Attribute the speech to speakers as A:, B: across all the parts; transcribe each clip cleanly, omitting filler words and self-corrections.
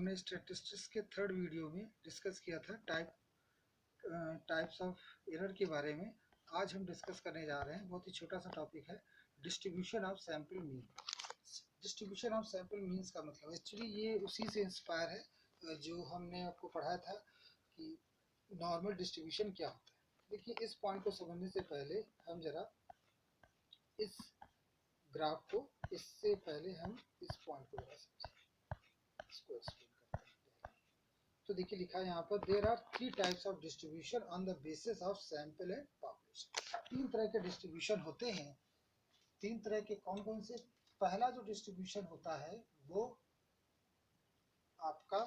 A: हमने स्टैटिस्टिक्स के third video में डिस्कस किया था टाइप्स ऑफ एरर के बारे में। आज हम डिस्कस करने जा रहे हैं, बहुत ही छोटा सा टॉपिक है, distribution of sample mean. Distribution of sample means का मतलब एक्चुअली ये उसी से इंस्पायर है जो हमने आपको पढ़ाया था कि नॉर्मल डिस्ट्रीब्यूशन क्या होता है। देखिए, इस पॉइंट को समझने से पहले हम जरा इस ग्राफ को, इससे पहले हम इस पॉइंट को जरा समझें, इसको एक्सप्लेन करते हैं। तो देखिए लिखा है यहाँ पर, there are 3 types of distribution on the basis of sample and population. 3 तरह के डिस्ट्रीब्यूशन होते हैं। 3 तरह के कौन कौन से? पहला जो डिस्ट्रीब्यूशन होता है वो आपका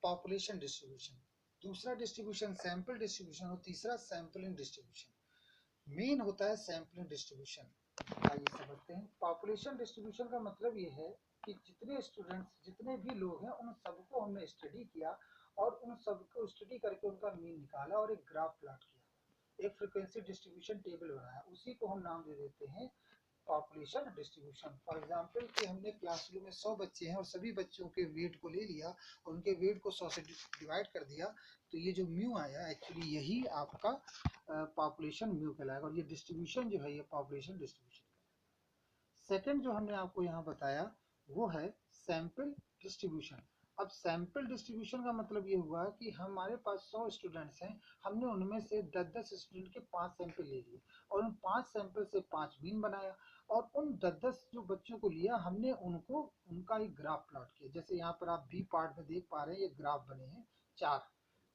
A: पॉपुलेशन डिस्ट्रीब्यूशन, दूसरा डिस्ट्रीब्यूशन सैंपल डिस्ट्रीब्यूशन और तीसरा सैंपलिंग डिस्ट्रीब्यूशन। मेन होता है सैंपलिंग डिस्ट्रीब्यूशन। आइए समझते हैं। पॉपुलेशन डिस्ट्रीब्यूशन का मतलब ये है कि जितने स्टूडेंट्स, जितने भी लोग हैं, उन सबको हमने स्टडी किया और उन सबको स्टडी करके उनका मीन निकाला और एक ग्राफ प्लॉट किया, एक फ्रीक्वेंसी डिस्ट्रीब्यूशन टेबल बनाया। उसी को हम नाम दे देते हैं पॉपुलेशन डिस्ट्रीब्यूशन। फॉर एग्जांपल कि हमने क्लासरूम में 100 बच्चे हैं और सभी बच्चों के वेट को ले लिया और उनके वेट को 100 से डिवाइड कर दिया, तो ये जो म्यू आया एक्चुअली यही आपका पॉपुलेशन म्यू कहलाएगा और ये डिस्ट्रीब्यूशन जो है ये पॉपुलेशन डिस्ट्रीब्यूशन। सेकंड जो हमने आपको यहाँ बताया वो है सैंपल डिस्ट्रीब्यूशन। अब सैंपल डिस्ट्रीब्यूशन का मतलब ये हुआ कि हमारे पास 100 स्टूडेंट्स हैं, हमने उनमें से 10-10 स्टूडेंट के 5 सैंपल ले लिए और उन 5 सैंपल से 5 मीन बनाया और उन 10-10 जो बच्चों को लिया हमने उनको उनका एक ग्राफ प्लॉट किया। जैसे यहाँ पर आप बी पार्ट में देख पा रहे हैं, ये ग्राफ बने हैं, 4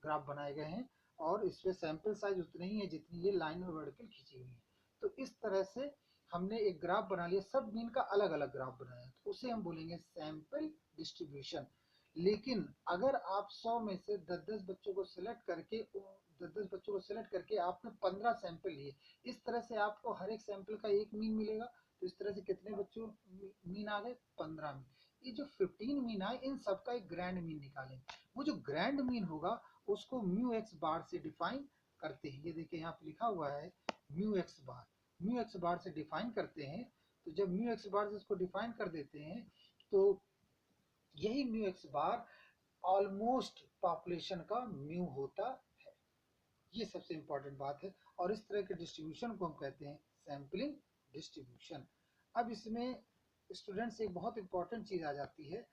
A: ग्राफ बनाए गए हैं और इसमें सैंपल साइज उतनी ही है जितनी ये लाइन में वर्टिकल खींची हुई है। तो इस तरह से हमने एक ग्राफ बना लिया, सब मीन का अलग अलग ग्राफ बनाया, तो उसे हम बोलेंगे सैंपल डिस्ट्रीब्यूशन। लेकिन अगर आप 100 में से 10-10 बच्चों को सिलेक्ट करके 10-10 बच्चों को सिलेक्ट करके आपने 15 सैंपल लिए, इस तरह से आपको हर एक सैंपल का एक मीन मिलेगा। तो इस तरह से कितने बच्चों मीन आ गए? 15 मीन। ये जो 15 मीन आए, इन सबका एक ग्रैंड मीन निकालेंगे। वो जो ग्रैंड मीन होगा उसको म्यू एक्स बार से डिफाइन करते हैं। ये देखिए यहाँ पे लिखा हुआ है म्यू एक्स बार, म्यू एक्स बार से डिफाइन करते हैं। तो जब म्यू एक्स बार से इसको डिफाइन कर देते हैं तो यही म्यू एक्स बार ऑलमोस्ट पॉपुलेशन का म्यू होता है। ये सबसे इंपॉर्टेंट बात है और इस तरह के डिस्ट्रीब्यूशन को हम कहते हैं सैंपलिंग डिस्ट्रीब्यूशन। अब इसमें स्टूडेंट्स एक बहुत इंपॉर्टेंट चीज आ जाती है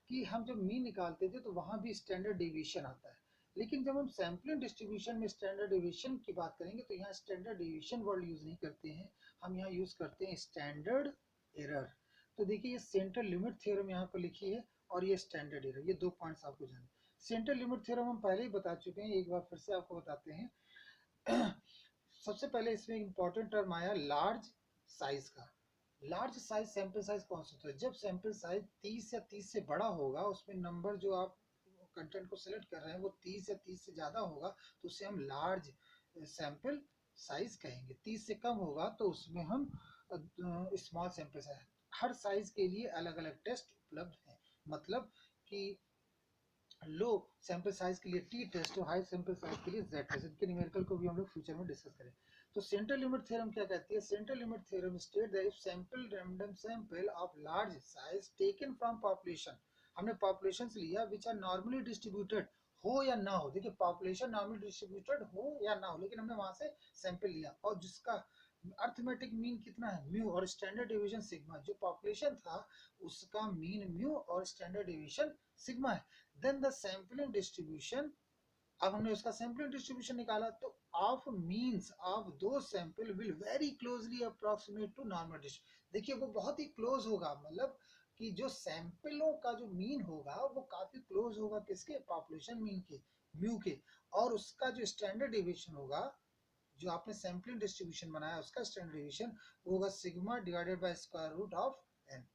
A: कि हम जब मीन निकालते थे तो वहां भी स्टैंडर्ड डेविएशन आता है, लेकिन जब हम सैंपलिंग डिस्ट्रीब्यूशन में स्टैंडर्ड डेविएशन की बात करेंगे तो यहाँ स्टैंडर्ड डेविएशन वर्ड यूज नहीं करते हैं, हम यहाँ यूज करते हैं स्टैंडर्ड एरर। तो देखिए ये सेंटर लिमिट थ्योरम यहाँ पर लिखी है और ये स्टैंडर्ड एरर, ये 2 पॉइंट्स आपको जाने। सेंटर लिमिट थ्योरम हम पहले ही बता चुके हैं, एक बार फिर से आपको बताते हैं। सबसे पहले इसमें इंपॉर्टेंट टर्म आया लार्ज साइज का। लार्ज साइज सैंपल साइज कौन सा होता है? जब सैंपल साइज 30 या 30 से बड़ा होगा, उसमें नंबर जो आप कंटेंट को सिलेक्ट कर रहे हैं वो 30 या 30 से ज्यादा होगा तो उसे हम लार्ज सैंपल साइज कहेंगे। 30 से कम होगा तो उसमें हम स्मॉल सैंपल साइज। हर साइज के लिए अलग अलग टेस्ट उपलब्ध है, मतलब कि लो सैंपल साइज के लिए टी टेस्ट और हाई सैंपल साइज के लिए जेड टेस्ट। इनके न्यूमेरिकल को भी हम लोग फ्यूचर में डिस्कस करें। तो सेंट्रल लिमिट थ्योरम क्या कहती है? Central limit theorem state that if sample random sample of large size taken from population, हमने पॉपुलेशन से लिया विच आर नॉर्मली डिस्ट्रीब्यूटेड, हो या ना हो, देखिए पॉपुलेशन नॉर्मली डिस्ट्रीब्यूटेड हो या ना हो, लेकिन हमने वहां से सैंपल लिया और जिसका अर्थमेटिक मीन कितना है? म्यू, और स्टैंडर्ड डेविएशन सिग्मा। जो पॉपुलेशन था उसका मीन म्यू और स्टैंडर्ड डेविएशन सिग्मा है। देन द सैंपलिंग डिस्ट्रीब्यूशन, अब हमने उसका सैंपलिंग डिस्ट्रीब्यूशन निकाला तो ऑफ मीन्स ऑफ दो sample will very closely approximate to normal distribution. देखिए वो बहुत ही क्लोज होगा, मतलब कि जो सैंपलों का जो मीन होगा वो काफी क्लोज होगा किसके? पॉपुलेशन मीन के, म्यू के। और उसका जो स्टैंडर्ड डेविएशन होगा, जो आपने सैंपलिंग डिस्ट्रीब्यूशन बनाया उसका स्टैंडर्ड डेविएशन होगा sigma divided by square root of N.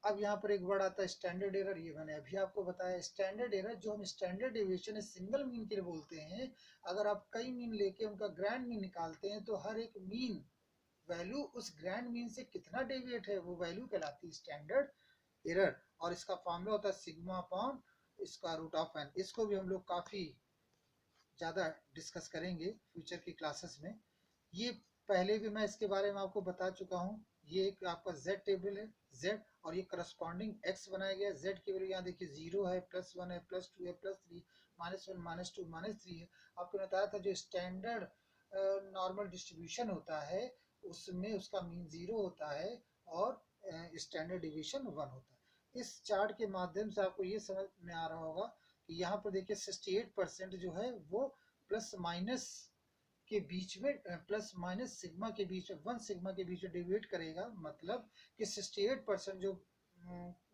A: अब यहाँ पर एक वर्ड आता है स्टैंडर्ड एरर, ये मैंने अभी आपको बताया। स्टैंडर्ड एरर जो हम स्टैंडर्ड डेविएशन है सिंगल मीन के लिए बोलते हैं। अगर आप कई मीन लेके उनका ग्रैंड मीन निकालते हैं तो हर एक मीन वैल्यू उस ग्रैंड मीन से कितना डेविएट है वो वैल्यू कहलाती है स्टैंडर्ड एरर। और इसका फॉर्मूला होता है sigma upon square root of N. इसको भी हम लोग काफी ज़्यादा डिस्कस करेंगे फ्यूचर की क्लासेस में। ये पहले भी मैं इसके बारे में आपको बता चुका हूँ। ये एक आपका Z टेबल है, Z, और ये करस्पॉन्डिंग x बनाया गया, z की वैल्यू यहाँ देखिए 0 है, +1 है, +2 है, +3, -1, -2, -3 है। आपको बताया था जो स्टैंडर्ड नॉर्मल डिस्ट्रीब्यूशन होता है उसमें उसका मीन 0 होता है और स्टैंडर्ड डिविएशन 1 होता है। इस चार्ट के माध्यम से आपको ये समझ में आ रहा होगा कि यहाँ पर देखिए 68% जो है वो प्लस माइनस के बीच में, प्लस माइनस सिग्मा के बीच में, 1 सिग्मा के बीच में डिवाइड करेगा, मतलब कि 68% जो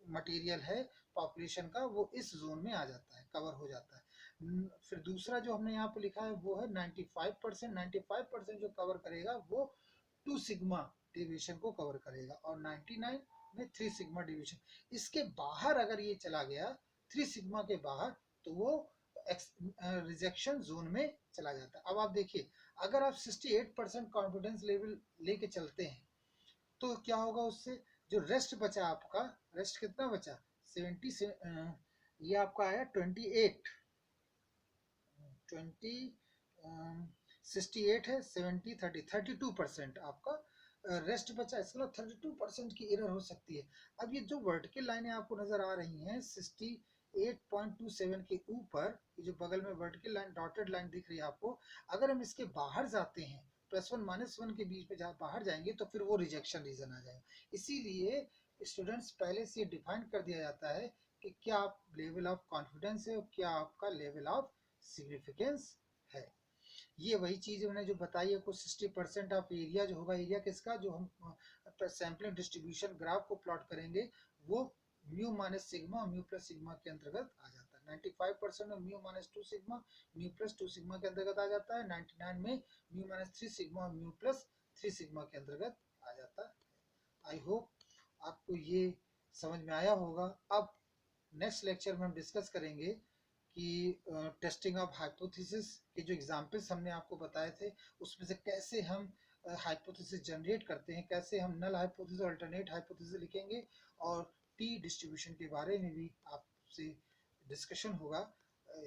A: मटेरियल है पॉपुलेशन का वो इस जोन में आ जाता है, कवर हो जाता है। फिर दूसरा जो हमने यहाँ पे लिखा है वो है 95%, 95% जो कवर करेगा वो 2 सिग्मा डिवीजन को कवर करेगा और 99 में 3 सिग्मा डिवीजन। इसके बाहर अगर ये चला गया 3 सिग्मा के बाहर तो वो रिजेक्शन जोन में चला जाता है। अब आप देखिए अगर आप 68% कॉन्फिडेंस लेवल लेके चलते हैं तो क्या होगा, उससे जो रेस्ट बचा आपका, रेस्ट कितना बचा 70 से ये आपका आया 28 68 है, 70 30 32% आपका रेस्ट बचा। इसका मतलब 32% की एरर हो सकती है। अब ये जो वर्टिकल लाइनें आपको नजर आ रही हैं 68.27 के ऊपर, ये जो बगल में वर्टिकल लाइन डॉटेड लाइन दिख रही है आपको, अगर हम इसके बाहर जाते हैं +1 -1 के बीच में बाहर जाएंगे तो फिर वो रिजेक्शन रीजन आ जाएगा। इसीलिए स्टूडेंट्स पहले से डिफाइन कर दिया जाता है कि क्या आप लेवल ऑफ कॉन्फिडेंस है और क्या आपका लेवल ऑफ सिग्निफिकेंस है। ये वही चीज मैंने जो बताई है, कुछ 60% ऑफ एरिया जो होगा, एरिया किसका, जो हम सैम्पलिंग डिस्ट्रीब्यूशन ग्राफ को प्लॉट करेंगे वो म्यू माइनस सिग्मा और म्यू प्लस सिग्मा के अंतर्गत आ जाता है। 95% में mu minus 2 sigma mu plus 2 sigma के अंतर्गत आ जाता है। 99 में म्यू माइनस 3 सिग्मा और म्यू प्लस 3 सिग्मा के अंतर्गत आ जाता है। आई होप आपको ये समझ में आया होगा। अब नेक्स्ट लेक्चर में हम डिस्कस करेंगे कि टेस्टिंग ऑफ हाइपोथेसिस के जो एग्जांपल्स हमने आपको बताए थे उसमें से कैसे हम हाइपोथेसिस जनरेट करते हैं, कैसे हम नल हाइपोथेसिस और अल्टरनेट हाइपोथेसिस लिखेंगे, और टी डिस्ट्रीब्यूशन के बारे में भी आपसे डिस्कशन होगा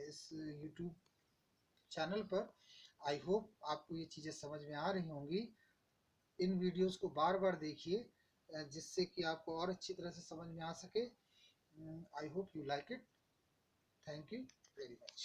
A: इस यूट्यूब चैनल पर। आई होप आपको ये चीज़ें समझ में आ रही होंगी। इन वीडियोस को बार बार देखिए जिससे कि आपको और अच्छी तरह से समझ में आ सके। I hope you like it. Thank you very much.